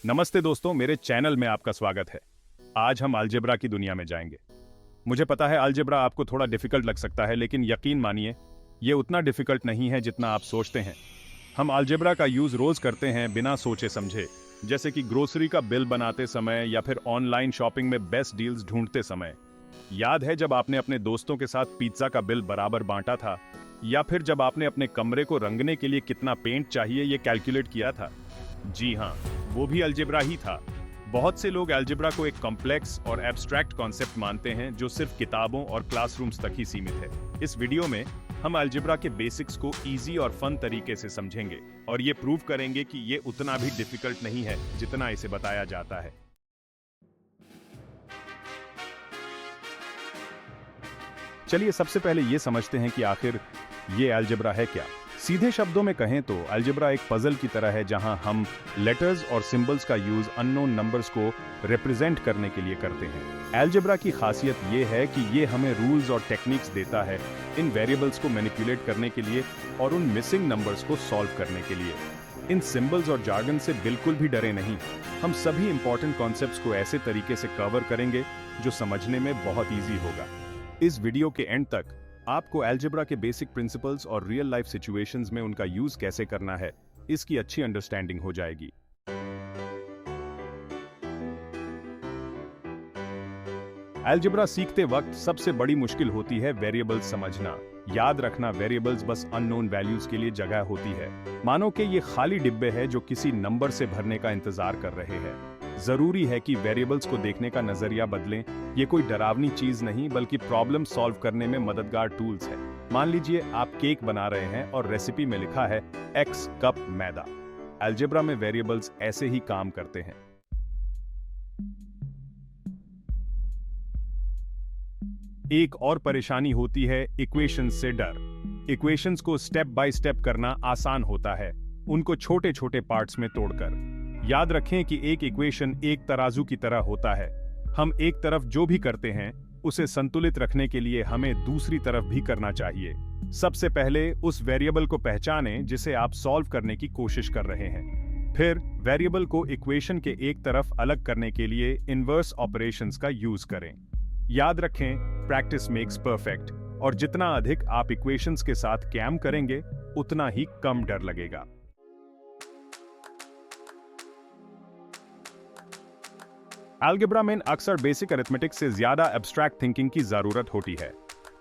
नमस्ते दोस्तों, मेरे चैनल में आपका स्वागत है। आज हम अलजेब्रा की दुनिया में जाएंगे। मुझे पता है अलजेब्रा आपको थोड़ा डिफिकल्ट लग सकता है, लेकिन यकीन मानिए ये उतना डिफिकल्ट नहीं है जितना आप सोचते हैं। हम अलजेब्रा का यूज रोज करते हैं बिना सोचे समझे, जैसे कि ग्रोसरी का बिल बनाते समय या फिर ऑनलाइन शॉपिंग में बेस्ट डील्स ढूंढते समय। याद है जब आपने अपने दोस्तों के साथ पिज्जा का बिल बराबर बांटा था, या फिर जब आपने अपने कमरे को रंगने के लिए कितना पेंट चाहिए ये कैलकुलेट किया था? जी हाँ, वो भी अलजेब्रा ही था। बहुत से लोग अलजेब्रा को एक कॉम्प्लेक्स और एब्स्ट्रैक्ट कॉन्सेप्ट मानते हैं जो सिर्फ किताबों और क्लासरूम्स तक ही सीमित है। इस वीडियो में हम अलजेब्रा के बेसिक्स को इजी और फन तरीके से समझेंगे और ये प्रूव करेंगे कि ये उतना भी डिफिकल्ट नहीं है जितना इसे बताया जाता है। चलिए सबसे पहले ये समझते हैं कि आखिर ये अलजेब्रा है क्या। सीधे शब्दों में कहें तो अलजेब्रा एक पजल की तरह है जहां हम लेटर्स और सिंबल्स का यूज अननोन नंबर्स को रिप्रेजेंट करने के लिए करते हैं। अलजेब्रा की खासियत ये है कि ये हमें रूल्स और टेक्निक्स देता है इन वेरिएबल्स को मैनिपुलेट करने के लिए और उन मिसिंग नंबर्स को सॉल्व करने के लिए। इन सिंबल्स और जार्गन से बिल्कुल भी डरे नहीं। हम सभी इंपॉर्टेंट कॉन्सेप्ट्स को ऐसे तरीके से कवर करेंगे जो समझने में बहुत ईजी होगा। इस वीडियो के एंड तक आपको अलजेब्रा के बेसिक प्रिंसिपल्स और रियल लाइफ सिचुएशंस में उनका यूज कैसे करना है, इसकी अच्छी अंडरस्टैंडिंग हो जाएगी। अलजेब्रा सीखते वक्त सबसे बड़ी मुश्किल होती है वेरिएबल्स समझना। याद रखना, वेरिएबल्स बस अननोन वैल्यूज के लिए जगह होती है। मानो कि ये खाली डिब्बे हैं जो किसी नंबर से भरने का इंतजार कर रहे हैं। जरूरी है कि वेरिएबल्स को देखने का नजरिया बदलें। ये कोई डरावनी चीज नहीं बल्कि प्रॉब्लम सॉल्व करने में मददगार टूल्स है। मान लीजिए आप केक बना रहे हैं और रेसिपी में लिखा है x कप मैदा। अलजेब्रा में वेरिएबल्स ऐसे ही काम करते हैं। एक और परेशानी होती है इक्वेशंस से डर। इक्वेशंस को स्टेप बाय स्टेप करना आसान होता है, उनको छोटे छोटे पार्ट्स में तोड़कर। याद रखें कि एक इक्वेशन एक तराजू की तरह होता है। हम एक तरफ जो भी करते हैं उसे संतुलित रखने के लिए हमें दूसरी तरफ भी करना चाहिए। सबसे पहले उस वेरिएबल को पहचानें जिसे आप सॉल्व करने की कोशिश कर रहे हैं। फिर वेरिएबल को इक्वेशन के एक तरफ अलग करने के लिए इनवर्स ऑपरेशंस का यूज करें। याद रखें, प्रैक्टिस मेक्स परफेक्ट, और जितना अधिक आप इक्वेशंस के साथ काम करेंगे उतना ही कम डर लगेगा। अलजेब्रा में अक्सर बेसिक अरिथमेटिक से ज्यादा एब्स्ट्रैक्ट थिंकिंग की जरूरत होती है।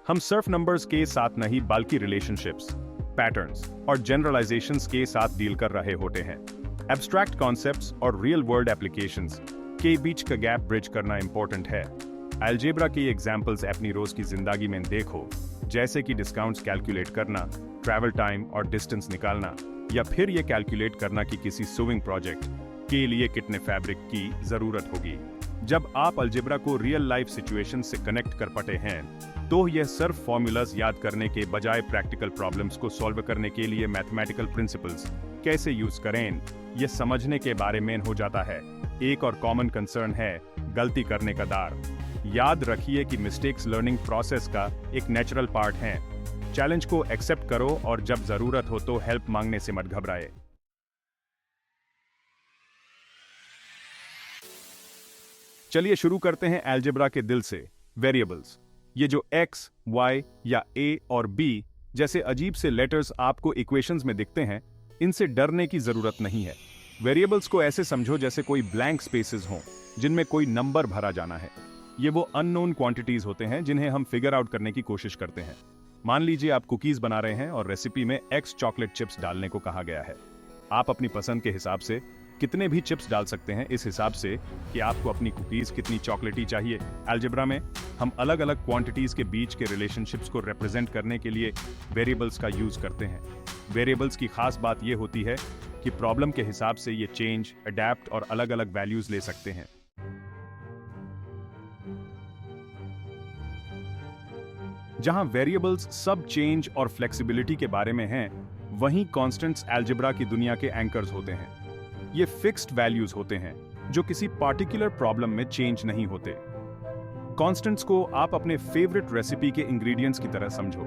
हम सिर्फ नंबर्स के साथ नहीं बल्कि रिलेशनशिप्स, पैटर्न्स और जनरलाइजेशंस के साथ डील कर रहे होते हैं। एब्स्ट्रैक्ट कॉन्सेप्ट्स और रियल वर्ल्ड एप्लीकेशंस के बीच का गैप ब्रिज करना इंपॉर्टेंट है। अलजेब्रा की एग्जांपल्स अपनी रोज की जिंदगी में देखो, जैसे कि डिस्काउंट्स कैलकुलेट करना, ट्रैवल टाइम और डिस्टेंस निकालना, या फिर ये कैलकुलेट करना कि किसी सुइंग प्रोजेक्ट के लिए कितने फैब्रिक की जरूरत होगी। जब आप अलजेब्रा को रियल लाइफ सिचुएशन से कनेक्ट कर पाते हैं तो यह सिर्फ फॉर्मूलाज याद करने के बजाय प्रैक्टिकल प्रॉब्लम्स को सॉल्व करने के लिए मैथमेटिकल प्रिंसिपल्स कैसे यूज करें यह समझने के बारे में हो जाता है। एक और कॉमन कंसर्न है गलती करने का डर। याद रखिए कि मिस्टेक्स लर्निंग प्रोसेस का एक नेचुरल पार्ट है। चैलेंज को एक्सेप्ट करो और जब जरूरत हो तो हेल्प मांगने से मत घबराए। चलिए शुरू करते हैं अलजेब्रा के दिल से, वेरिएबल्स। ये जो x, y या a और b जैसे अजीब से लेटर्स आपको इक्वेशंस में दिखते हैं, इनसे डरने की जरूरत नहीं है। वेरिएबल्स को ऐसे समझो जैसे कोई ब्लैंक स्पेसेस हों जिनमें कोई नंबर भरा जाना है। ये वो अननोन क्वांटिटीज होते हैं जिन्हें हम फिगर आउट करने की कोशिश करते हैं। मान लीजिए आप कुकीज बना रहे हैं और रेसिपी में x चॉकलेट चिप्स डालने को कहा गया है। आप अपनी पसंद के हिसाब से कितने भी चिप्स डाल सकते हैं, इस हिसाब से कि आपको अपनी कुकीज कितनी चॉकलेटी चाहिए। अलजेब्रा में हम अलग अलग क्वांटिटीज के बीच के रिलेशनशिप्स को रिप्रेजेंट करने के लिए वेरिएबल्स का यूज करते हैं। वेरिएबल्स की खास बात यह होती है कि प्रॉब्लम के हिसाब से ये चेंज, अडैप्ट और अलग अलग वैल्यूज ले सकते हैं। जहां वेरिएबल्स सब चेंज और फ्लेक्सिबिलिटी के बारे में हैं, वहीं कांस्टेंट्स अलजेब्रा की दुनिया के एंकर्स होते हैं। ये फिक्स्ड वैल्यूज होते हैं जो किसी पार्टिकुलर प्रॉब्लम में चेंज नहीं होते। कांस्टेंट्स को आप अपने फेवरेट रेसिपी के इंग्रेडिएंट्स की तरह समझो।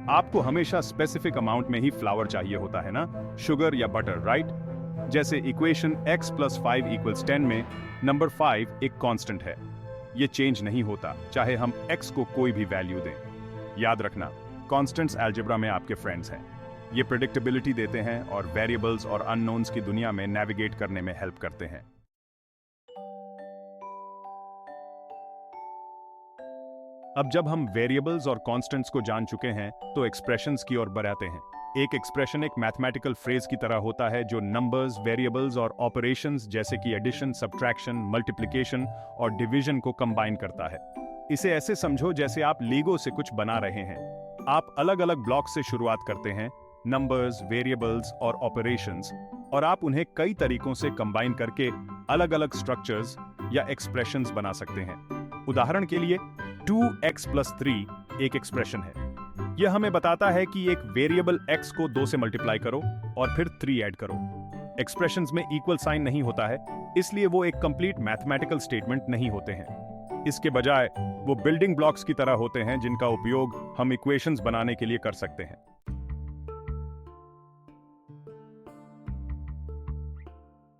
आपको हमेशा स्पेसिफिक अमाउंट में ही फ्लावर चाहिए होता है ना, शुगर या बटर, राइट? जैसे इक्वेशन x + 5 = 10 में नंबर 5 एक कांस्टेंट है। ये चेंज नहीं होता चाहे हम x को कोई भी वैल्यू दें। याद रखना, कांस्टेंट्स अलजेब्रा में आपके फ्रेंड्स हैं। ये प्रेडिक्टेबिलिटी देते हैं और वेरिएबल्स और अननोन्स की दुनिया में नेविगेट करने में हेल्प करते हैं। अब जब हम वेरिएबल्स और कांस्टेंट्स को जान चुके हैं तो एक्सप्रेशंस की ओर बढ़ते हैं। एक एक्सप्रेशन एक मैथमेटिकल फ्रेज की तरह होता है जो नंबर्स, वेरिएबल्स और ऑपरेशंस जैसे कि एडिशन, सब्ट्रैक्शन, मल्टीप्लिकेशन और डिवीजन को कंबाइन करता है। इसे ऐसे समझो जैसे आप लीगो से कुछ बना रहे हैं। आप अलग अलग ब्लॉक से शुरुआत करते हैं, नंबर्स, वेरिएबल्स और ऑपरेशंस, और आप उन्हें कई तरीकों से कंबाइन करके अलग अलग स्ट्रक्चर्स या एक्सप्रेशंस बना सकते हैं। उदाहरण के लिए 2x + 3 एक एक्सप्रेशन है। यह हमें बताता है कि एक वेरिएबल x को 2 से मल्टीप्लाई करो और फिर 3 ऐड करो। एक्सप्रेशंस में इक्वल साइन नहीं होता है, इसलिए वो एक कंप्लीट मैथमेटिकल स्टेटमेंट नहीं होते हैं। इसके बजाय वो बिल्डिंग ब्लॉक्स की तरह होते हैं जिनका उपयोग हम इक्वेशंस बनाने के लिए कर सकते हैं।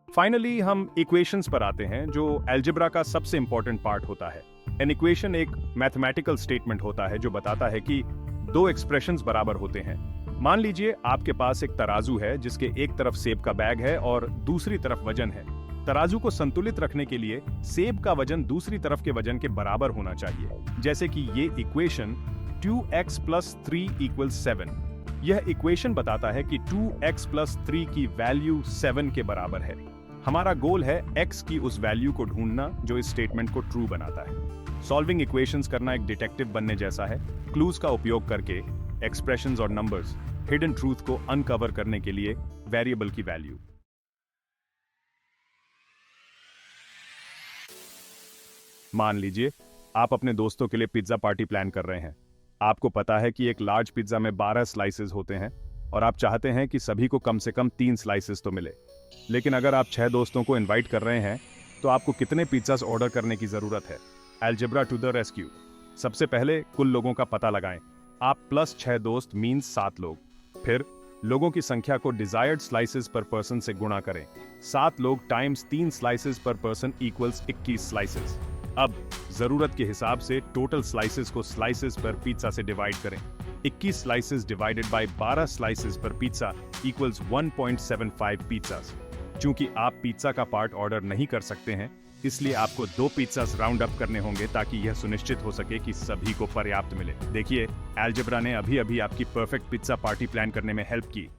फाइनली हम इक्वेशंस पर आते हैं, जो अलजेब्रा का सबसे इंपॉर्टेंट पार्ट होता है। एन इक्वेशन एक मैथमेटिकल स्टेटमेंट होता है जो बताता है कि दो एक्सप्रेशंस बराबर होते हैं। मान लीजिए आपके पास एक तराजू है जिसके एक तरफ सेब का बैग है और दूसरी तरफ वजन है। तराजू को संतुलित रखने के लिए सेब का वजन दूसरी तरफ के वजन के बराबर होना चाहिए। जैसे कि ये इक्वेशन 2x + 3 = 7। यह इक्वेशन बताता है कि 2x + 3 की वैल्यू 7 के बराबर है। हमारा गोल है x की उस वैल्यू को ढूंढना जो इस स्टेटमेंट को ट्रू बनाता है। सॉल्विंग इक्वेशंस करना एक डिटेक्टिव बनने जैसा है। क्लूज का उपयोग करके एक्सप्रेशंस और नंबर्स, हिडन ट्रूथ को अनकवर करने के लिए वेरिएबल की वैल्यू। मान लीजिए आप अपने दोस्तों के लिए पिज्जा पार्टी प्लान कर रहे हैं। आपको पता है कि एक लार्ज पिज्जा में 12 स्लाइसेस होते हैं और आप चाहते हैं कि सभी को कम से कम 3 स्लाइसेस तो मिले। लेकिन अगर आप 6 दोस्तों को इनवाइट कर रहे हैं तो आपको कितने पिज्जास ऑर्डर करने की जरूरत है? Algebra to the rescue. सबसे पहले कुल लोगों का पता लगाएं। आप +6 दोस्त मीन्स 7 लोग। फिर लोगों की संख्या को डिजायर्ड स्लाइसेस पर पर्सन से गुणा करें। 7 लोग टाइम्स 3 स्लाइसेस पर पर्सन = 21 स्लाइसेस। अब जरूरत के हिसाब से टोटल स्लाइसेस को स्लाइसेस पर पिज्जा से डिवाइड करें। 21 स्लाइसेस डिवाइडेड बाय 12 स्लाइसेस पर पिज्जा = 1.75 पिज्जास। चूंकि आप पिज्जा का पार्ट ऑर्डर नहीं कर सकते हैं, इसलिए आपको 2 पिज्जास राउंड अप करने होंगे ताकि यह सुनिश्चित हो सके कि सभी को पर्याप्त मिले। देखिए, अलजेब्रा ने अभी आपकी परफेक्ट पिज्जा पार्टी प्लान करने में हेल्प की।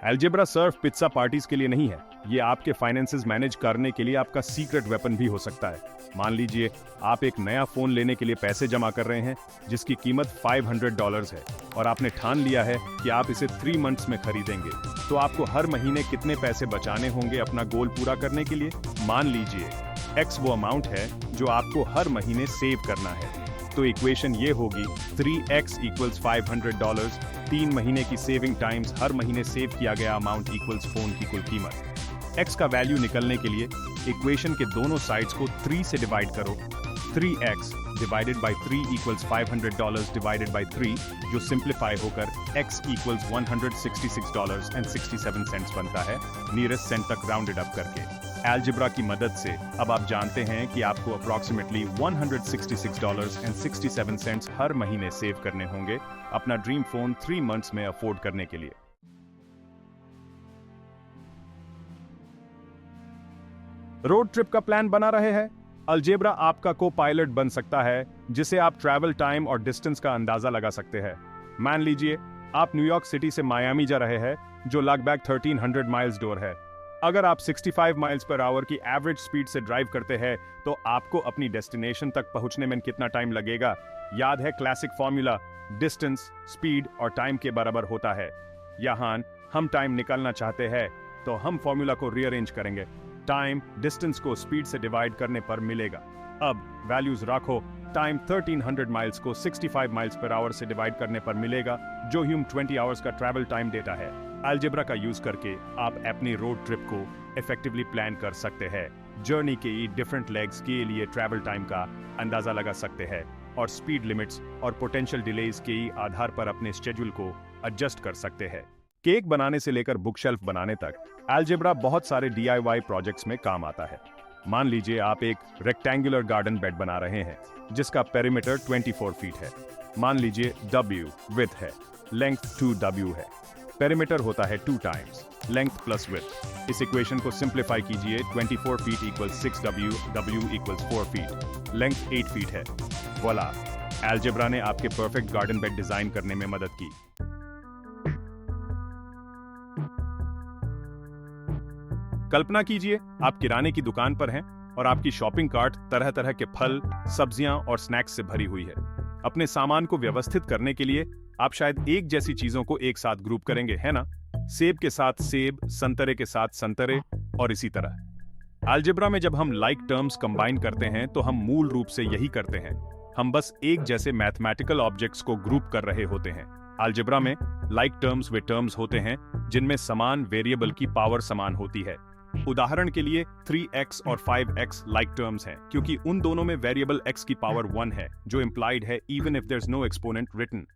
अलजेब्रा सिर्फ पिज्जा पार्टीज के लिए नहीं है, ये आपके फाइनेंसेस मैनेज करने के लिए आपका सीक्रेट वेपन भी हो सकता है। मान लीजिए आप एक नया फोन लेने के लिए पैसे जमा कर रहे हैं जिसकी कीमत $500 है और आपने ठान लिया है कि आप इसे 3 मंथ्स में खरीदेंगे। तो आपको हर महीने कितने पैसे बचाने होंगे अपना गोल पूरा करने के लिए? मान लीजिए X वो अमाउंट है जो आपको हर महीने सेव करना है। तो इक्वेशन ये होगी 3x = $500, 3 महीने की सेविंग टाइम्स हर महीने सेव किया गया अमाउंट इक्वल्स फोन की कुल कीमत। x का वैल्यू निकलने के लिए इक्वेशन के दोनों साइड्स को 3 से डिवाइड करो। 3x divided by 3 = $500 divided by 3, जो सिंप्लीफाई होकर x = $166.67 बनता है, नियरेस्ट सेंट तक राउंडेड अप करके। अलजेब्रा की मदद से अब आप जानते हैं कि आपको अप्रॉक्सीमेटली $166.67 हर महीने सेव करने होंगे अपना ड्रीम फोन 3 मंथ्स में अफोर्ड करने के लिए। रोड ट्रिप का प्लान बना रहे हैं? अलजेब्रा आपका को पायलट बन सकता है जिसे आप ट्रैवल टाइम और डिस्टेंस का अंदाजा लगा सकते हैं। मान लीजिए आप न्यूयॉर्क सिटी से मायामी जा रहे हैं जो लगभग 1300 माइल्स दूर है। अगर आप 65 माइल्स पर आवर की एवरेज स्पीड से ड्राइव करते हैं तो आपको अपनी डेस्टिनेशन तक पहुंचने में कितना टाइम लगेगा? याद है क्लासिक फॉर्मूला, डिस्टेंस, स्पीड और टाइम के बराबर होता है। यहाँ हम टाइम निकालना चाहते हैं तो हम फॉर्मूला को रीअरेंज करेंगे। टाइम डिस्टेंस को स्पीड से डिवाइड करने पर मिलेगा। अब वैल्यूज रखो। टाइम 1300 माइल्स को 65 माइल्स पर आवर से डिवाइड करने पर मिलेगा, जो ह्यूम 20 आवर्स का ट्रैवल टाइम देता है। अलजेब्रा का यूज करके आप अपनी रोड ट्रिप को इफेक्टिवली प्लान कर सकते हैं। जर्नी के डिफरेंट लेग्स के लिए ट्रैवल टाइम का अंदाजा लगा सकते हैं और स्पीड लिमिट्स और पोटेंशियल डिलेज के आधार पर अपने शेड्यूल को एडजस्ट कर सकते हैं। केक बनाने से लेकर बुक शेल्फ बनाने तक अलजेब्रा बहुत सारे DIY प्रोजेक्ट्स में काम आता है। मान लीजिए आप एक रेक्टेंगुलर गार्डन बेड बना रहे हैं जिसका पेरीमीटर 24 फीट है। मान लीजिए W विड्थ है, लेंथ 2W है, पेरीमीटर होता है 2 टाइम्स लेंथ प्लस विड्थ। इस इक्वेशन को सिंप्लीफाई कीजिए। 24 feet equals 6W, W equals 4 feet, length 8 feet है। वॉला, अलजेब्रा ने आपके परफेक्ट गार्डन बेड डिजाइन करने में मदद की। कल्पना कीजिए आप किराने की दुकान पर हैं और आपकी शॉपिंग कार्ट तरह तरह के फल, सब्जियां और स्नैक्स से भरी हुई है। अपने सामान को व्यवस्थित करने के लिए आप शायद एक जैसी चीजों को एक साथ ग्रुप करेंगे, है ना? सेब के साथ सेब, संतरे के साथ संतरे और इसी तरह। अलजेब्रा में जब हम लाइक टर्म्स कंबाइन करते हैं तो हम मूल रूप से यही करते हैं। हम बस एक जैसे मैथमेटिकल ऑब्जेक्ट्स को ग्रुप कर रहे होते हैं। अलजेब्रा में लाइक टर्म्स वे टर्म्स होते हैं जिनमें समान वेरिएबल की पावर समान होती है। उदाहरण के लिए 3x और 5x लाइक टर्म्स हैं क्योंकि उन दोनों में वेरिएबल x की पावर 1 है जो इंप्लाइड है even if there is no exponent written.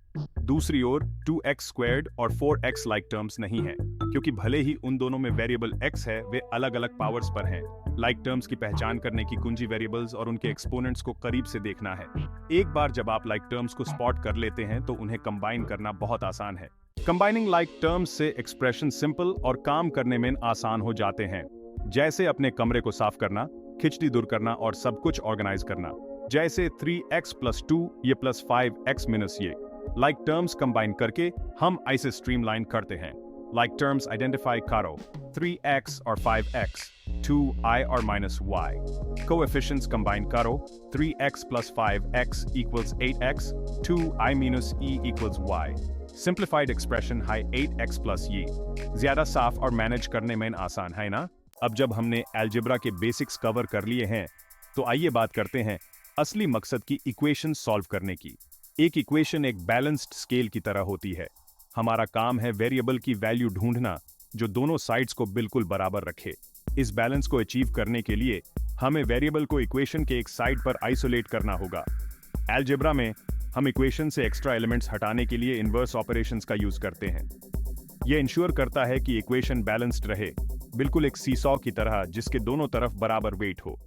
दूसरी ओर 2x स्क्वायर्ड और 4x लाइक टर्म्स नहीं है क्योंकि भले ही उन दोनों में वेरिएबल x है, वे अलग अलग पावर्स पर हैं। लाइक टर्म्स की पहचान करने की कुंजी वेरिएबल्स और उनके एक्सपोनेंट्स को करीब से देखना है। एक बार जब आप लाइक टर्म्स को स्पॉट कर लेते हैं तो उन्हें कंबाइन करना बहुत आसान है। कंबाइनिंग लाइक टर्म्स से एक्सप्रेशन सिंपल और काम करने में आसान हो जाते हैं, जैसे अपने कमरे को साफ करना, खिचड़ी दूर करना और सब कुछ ऑर्गेनाइज करना। जैसे 3x + 2 ये + 5x - ये लाइक टर्म्स कंबाइन करके हम इसे स्ट्रीमलाइन करते हैं। लाइक टर्म्स आइडेंटिफाई करो 3x और 5x, 2i और -y। कोएफिशिएंट्स कंबाइन करो 3x + 5x = 8x, 2i - e = y। Simplified expression है 8x + y। ज्यादा साफ और मैनेज करने में आसान है ना? अब जब हमने अलजेब्रा के बेसिक्स कवर कर लिए हैं तो आइए बात करते हैं असली मकसद की इक्वेशन सॉल्व करने की। एक इक्वेशन एक बैलेंस्ड स्केल की तरह होती है। हमारा काम है वेरिएबल की वैल्यू ढूंढना जो दोनों साइड्स को बिल्कुल बराबर रखे। इस बैलेंस को अचीव करने के लिए हमें वेरिएबल को इक्वेशन के एक साइड पर आइसोलेट करना होगा। अलजेब्रा में हम इक्वेशन से एक्स्ट्रा एलिमेंट्स हटाने के लिए इनवर्स ऑपरेशंस का यूज करते हैं। यह इंश्योर करता है कि इक्वेशन बैलेंस्ड रहे, बिल्कुल एक सीसॉ की तरह जिसके दोनों तरफ बराबर वेट हो।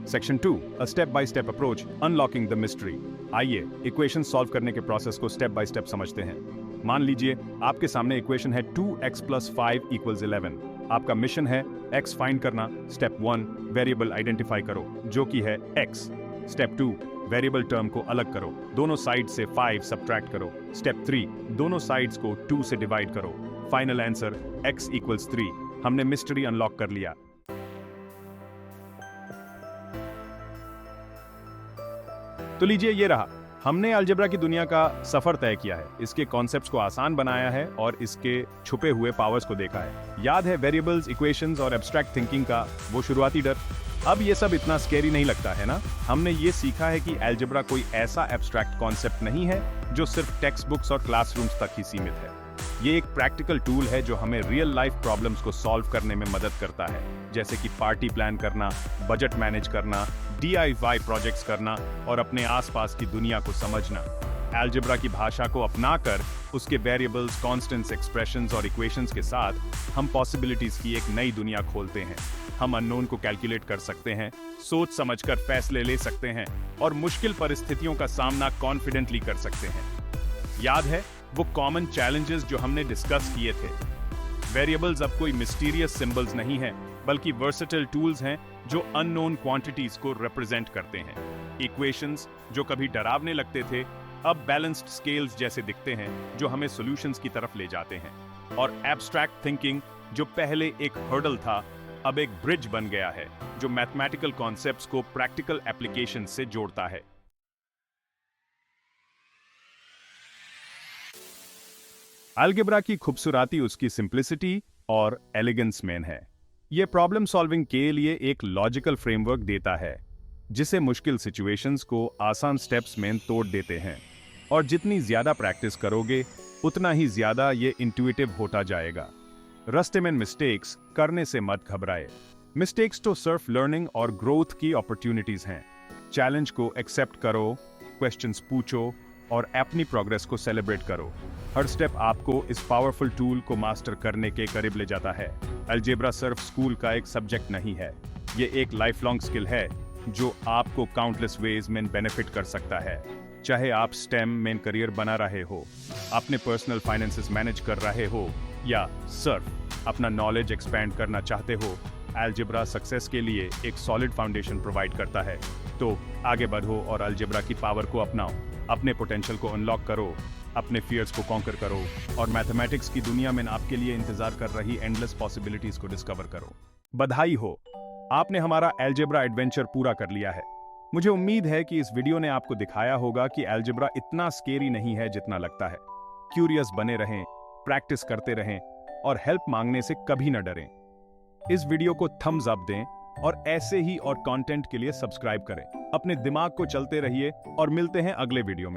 Section 2, a step by step approach unlocking the mystery. आइए इक्वेशन सॉल्व करने के प्रोसेस को स्टेप बाय स्टेप समझते हैं। मान लीजिए आपके सामने इक्वेशन है 2x + 5 = 11। आपका मिशन है x फाइंड करना। स्टेप 1, वेरिएबल आइडेंटिफाई करो जो कि है x। स्टेप 2, वेरिएबल टर्म को अलग करो, दोनों साइड से 5 सब्ट्रैक्ट करो। स्टेप 3, दोनों साइड्स को 2 से डिवाइड करो। Final answer x = 3। हमने मिस्ट्री अनलॉक कर लिया। तो लीजिए ये रहा, हमने अलजेब्रा की दुनिया का सफर तय किया है, इसके कॉन्सेप्ट्स को आसान बनाया है और इसके छुपे हुए पावर्स को देखा है। याद है वेरिएबल्स, इक्वेशंस और एब्स्ट्रैक्ट थिंकिंग का वो शुरुआती डर? अब ये सब इतना स्केरी नहीं लगता है ना? हमने ये सीखा है कि अलजेब्रा कोई ऐसा एब्स्ट्रैक्ट कॉन्सेप्ट नहीं है जो सिर्फ टेक्स्ट बुक्स और क्लासरूम्स तक ही सीमित है। ये एक प्रैक्टिकल टूल है जो हमें रियल लाइफ प्रॉब्लम्स को सॉल्व करने में मदद करता है, जैसे कि पार्टी प्लान करना, बजट मैनेज करना, DIY प्रोजेक्ट्स करना और अपने आसपास की दुनिया को समझना। अलजेब्रा की भाषा को अपनाकर उसके वेरिएबल्स, कांस्टेंट्स, एक्सप्रेशंस और इक्वेशंस के साथ हम पॉसिबिलिटीज की एक नई दुनिया खोलते हैं। हम अननोन को कैलकुलेट कर सकते हैं, सोच समझकर फैसले ले सकते हैं और मुश्किल परिस्थितियों का सामना कॉन्फिडेंटली कर सकते हैं। याद है वो कॉमन चैलेंजेस जो हमने डिस्कस किए थे? वेरिएबल्स अब कोई मिस्टीरियस सिंबल्स नहीं है, बल्कि वर्सेटाइल टूल्स हैं जो अननोन क्वांटिटीज को रिप्रेजेंट करते हैं। इक्वेशंस जो कभी डरावने लगते थे अब बैलेंस्ड स्केल्स जैसे दिखते हैं जो हमें सॉल्यूशंस की तरफ ले जाते हैं। और एब्स्ट्रैक्ट थिंकिंग जो पहले एक हर्डल था अब एक ब्रिज बन गया है जो मैथमेटिकल कॉन्सेप्ट्स को प्रैक्टिकल एप्लीकेशन से जोड़ता है। अलजेब्रा की खूबसूरती उसकी सिंप्लिसिटी और एलिगेंस में है। यह प्रॉब्लम सॉल्विंग के लिए एक लॉजिकल फ्रेमवर्क देता है जिसे मुश्किल सिचुएशंस को आसान स्टेप्स में तोड़ देते हैं। और जितनी ज्यादा प्रैक्टिस करोगे उतना ही ज्यादा ये इंट्यूटिव होता जाएगा। रास्ते में मिस्टेक्स करने से मत घबराए। मिस्टेक्स तो सिर्फ लर्निंग और ग्रोथ की अपॉर्चुनिटीज हैं। चैलेंज को एक्सेप्ट करो, क्वेश्चंस पूछो और अपनी प्रोग्रेस को सेलिब्रेट करो। हर स्टेप आपको इस पावरफुल टूल को मास्टर करने के करीब ले जाता है। अलजेब्रा सिर्फ स्कूल का एक सब्जेक्ट नहीं है, ये एक लाइफ लॉन्ग स्किल है जो आपको काउंटलेस वेज में बेनिफिट कर सकता है। चाहे आप स्टेम में करियर बना रहे हो, अपने पर्सनल फाइनेंसेस मैनेज कर रहे हो या सिर्फ अपना नॉलेज एक्सपेंड करना चाहते हो, अलजेब्रा सक्सेस के लिए एक सॉलिड फाउंडेशन प्रोवाइड करता है। तो आगे बढ़ो और अलजेब्रा की पावर को अपनाओ, अपने पोटेंशियल को अनलॉक करो, अपने फियर्स को कॉन्कर करो और मैथमेटिक्स की दुनिया में आपके लिए इंतजार कर रही एंडलेस पॉसिबिलिटीज को डिस्कवर करो। बधाई हो, आपने हमारा अलजेब्रा एडवेंचर पूरा कर लिया है। मुझे उम्मीद है कि इस वीडियो ने आपको दिखाया होगा कि अलजेब्रा इतना स्केरी नहीं है जितना लगता है। क्यूरियस बने रहें, प्रैक्टिस करते रहें और हेल्प मांगने से कभी न डरें। इस वीडियो को थम्स अप दें और ऐसे ही और कंटेंट के लिए सब्सक्राइब करें। अपने दिमाग को चलते रहिए और मिलते हैं अगले वीडियो में।